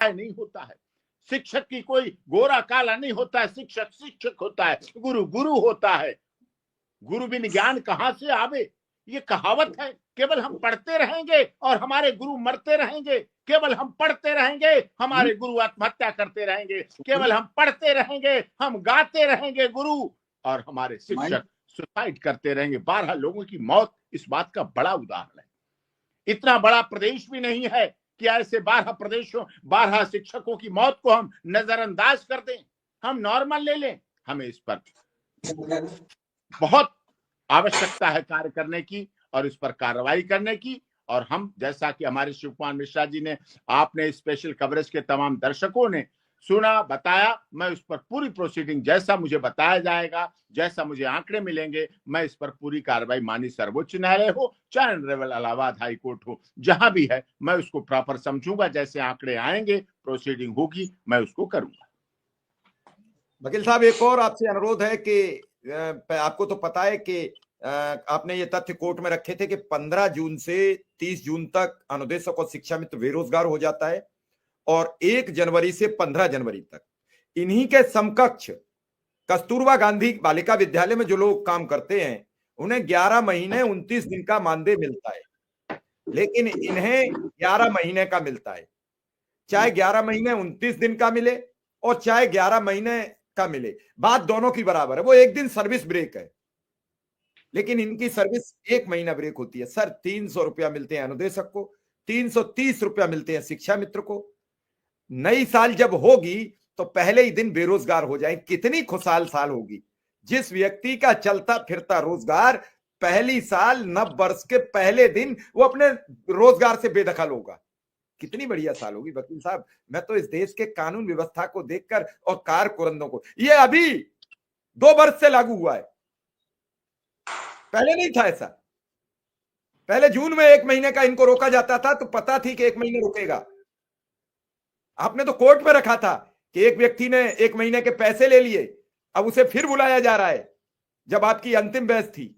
नहीं होता है। शिक्षक की कोई गोरा काला नहीं होता है, शिक्षक शिक्षक होता है, गुरु गुरु होता है। गुरु बिन ज्ञान कहां से आवे, ये कहावत है। केवल हम पढ़ते रहेंगे और हमारे गुरु मरते रहेंगे, केवल हम पढ़ते रहेंगे हमारे गुरु आत्महत्या करते रहेंगे, केवल हम पढ़ते रहेंगे, हम गाते रहेंगे गुरु, और हमारे शिक्षक सुसाइड करते रहेंगे। 12 लोगों की मौत इस बात का बड़ा उदाहरण है। इतना बड़ा प्रदेश भी नहीं है कि ऐसे 12 शिक्षकों की मौत को हम नजरअंदाज कर दें, हम नॉर्मल ले लें। हमें इस पर बहुत आवश्यकता है कार्य करने की और इस पर कार्रवाई करने की। और हम, जैसा कि हमारे शिव कुमार मिश्रा जी ने, आपने स्पेशल कवरेज के तमाम दर्शकों ने सुना, बताया, मैं उस पर पूरी प्रोसीडिंग, जैसा मुझे बताया जाएगा, जैसा मुझे आंकड़े मिलेंगे, मैं इस पर पूरी कार्रवाई, माननीय सर्वोच्च न्यायालय हो चाहे ऑनरेबल इलाहाबाद हाई कोर्ट हो, जहां भी है, मैं उसको प्रॉपर समझूंगा। जैसे आंकड़े आएंगे, प्रोसीडिंग होगी, मैं उसको करूंगा। वकील साहब, एक और आपसे अनुरोध है कि आपको तो पता है कि आपने ये तथ्य कोर्ट में रखे थे कि 15 जून से 30 जून तक अनुदेशक और शिक्षा मित्र बेरोजगार हो जाता है और 1 जनवरी से 15 जनवरी तक इन्हीं के समकक्ष कस्तूरबा गांधी बालिका विद्यालय में जो लोग काम करते हैं उन्हें 11 महीने 29 दिन का मानदेय मिलता है, लेकिन इन्हें 11 महीने का मिलता है। चाहे 11 महीने 29 दिन का मिले और चाहे 11 महीने का मिले, बात दोनों की बराबर है। वो एक दिन सर्विस ब्रेक है, लेकिन इनकी सर्विस 1 महीना ब्रेक होती है। सर, 300 रुपया मिलते हैं अनुदेशक को, 330 रुपया मिलते हैं शिक्षा मित्र को। नई साल जब होगी तो पहले ही दिन बेरोजगार हो जाए, कितनी खुशहाल साल होगी। जिस व्यक्ति का चलता फिरता रोजगार पहली साल नव वर्ष के पहले दिन वो अपने रोजगार से बेदखल होगा, कितनी बढ़िया साल होगी। वकील साहब, मैं तो इस देश के कानून व्यवस्था को देखकर और कारकुरंदों को, ये अभी 2 वर्ष से लागू हुआ है, पहले नहीं था ऐसा। पहले जून में 1 महीने का इनको रोका जाता था तो पता थी कि 1 महीने रुकेगा। आपने तो कोर्ट में रखा था कि एक व्यक्ति ने 1 महीने के पैसे ले लिए, अब उसे फिर बुलाया जा रहा है जब आपकी अंतिम बहस थी।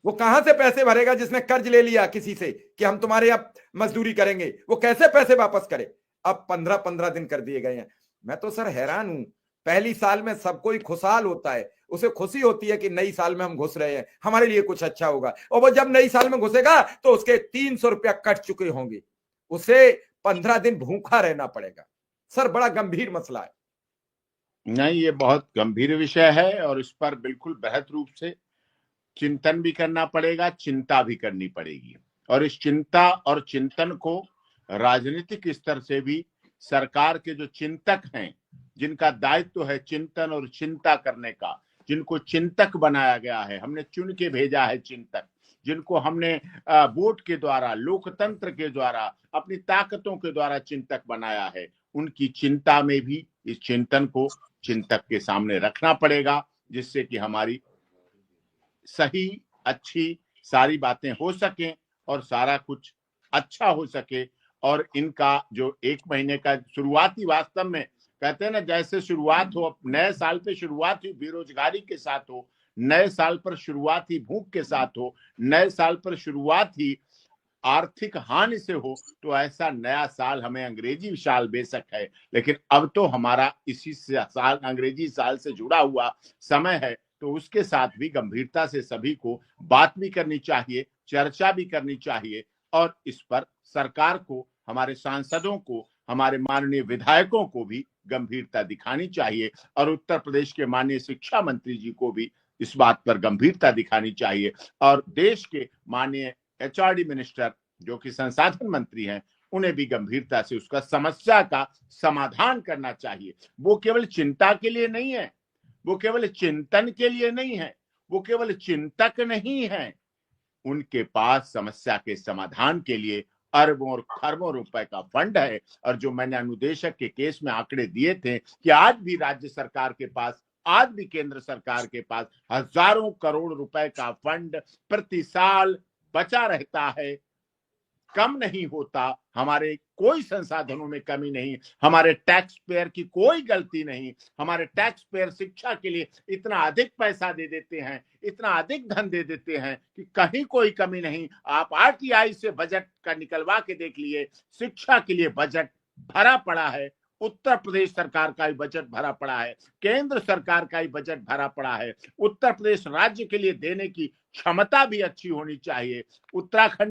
वो कहां से पैसे भरेगा जिसने कर्ज ले लिया किसी से कि हम तुम्हारे अब मजदूरी करेंगे, वो कैसे पैसे वापस करे। अब 15-15 दिन कर दिए गए हैं। मैं तो सर हैरान हूं। पहली साल में सब कोई खुशहाल होता है, उसे खुशी होती है कि नई साल में हम घुस रहे हैं, हमारे लिए कुछ अच्छा होगा। और वो जब नई साल में घुसेगा तो उसके 300 रुपया कट चुके होंगे, उसे 15 दिन भूखा रहना पड़ेगा। सर, बड़ा गंभीर मसला है। नहीं, ये बहुत गंभीर विषय है और इस पर बिल्कुल बृहद रूप से चिंतन भी करना पड़ेगा, चिंता भी करनी पड़ेगी। और इस चिंता और चिंतन को राजनीतिक स्तर से भी सरकार के जो चिंतक हैं, जिनका दायित्व है चिंतन और चिंता करने का, जिनको चिंतक बनाया गया है, हमने चुन के भेजा है चिंतक, जिनको हमने वोट के द्वारा, लोकतंत्र के द्वारा, अपनी ताकतों के द्वारा चिंतक बनाया है, उनकी चिंता में भी इस चिंतन को चिंतक के सामने रखना पड़ेगा, जिससे कि हमारी सही अच्छी सारी बातें हो सकें और सारा कुछ अच्छा हो सके। और इनका जो 1 महीने का शुरुआती, वास्तव में कहते हैं ना, जैसे शुरुआत हो, नए साल पे शुरुआत ही बेरोजगारी के साथ हो, नए साल पर शुरुआत ही भूख के साथ हो, नए साल पर शुरुआत ही आर्थिक हानि से हो, तो ऐसा नया साल हमें अंग्रेजी साल बेशक है, लेकिन अब तो हमारा इसी साल, अंग्रेजी साल से जुड़ा हुआ समय है, तो उसके साथ भी गंभीरता से सभी को बात भी करनी चाहिए, चर्चा भी करनी चाहिए और इस पर सरकार को, हमारे सांसदों को, हमारे माननीय विधायकों को भी गंभीरता दिखानी चाहिए और उत्तर प्रदेश के माननीय शिक्षा मंत्री जी को भी इस बात पर गंभीरता दिखानी चाहिए और देश के माननीय एचआरडी मिनिस्टर जो कि संसाधन मंत्री हैं, उन्हें भी गंभीरता से उसका समस्या का समाधान करना चाहिए। वो केवल चिंता के लिए नहीं है, वो केवल चिंतन के लिए नहीं है, वो केवल चिंतक नहीं है, उनके पास समस्या के समाधान के लिए अरबों और खरबों रुपए का फंड है। और जो मैंने अनुदेशक के केस में आंकड़े दिए थे कि आज भी राज्य सरकार के पास, आज भी केंद्र सरकार के पास हजारों करोड़ रुपए का फंड प्रति साल बचा रहता है, कम नहीं होता। हमारे कोई संसाधनों में कमी नहीं, हमारे टैक्स पेयर की कोई गलती नहीं, हमारे टैक्स पेयर शिक्षा के लिए इतना अधिक पैसा दे देते हैं, इतना अधिक धन दे देते हैं कि कहीं कोई कमी नहीं। आप आरटीआई से बजट का निकलवा के देख लिए, शिक्षा के लिए बजट भरा पड़ा है, उत्तर प्रदेश सरकार का ही बजट भरा पड़ा है, केंद्र सरकार का ही बजट भरा पड़ा है। उत्तर प्रदेश राज्य के लिए देने की क्षमता भी अच्छी होनी चाहिए। उत्तराखंड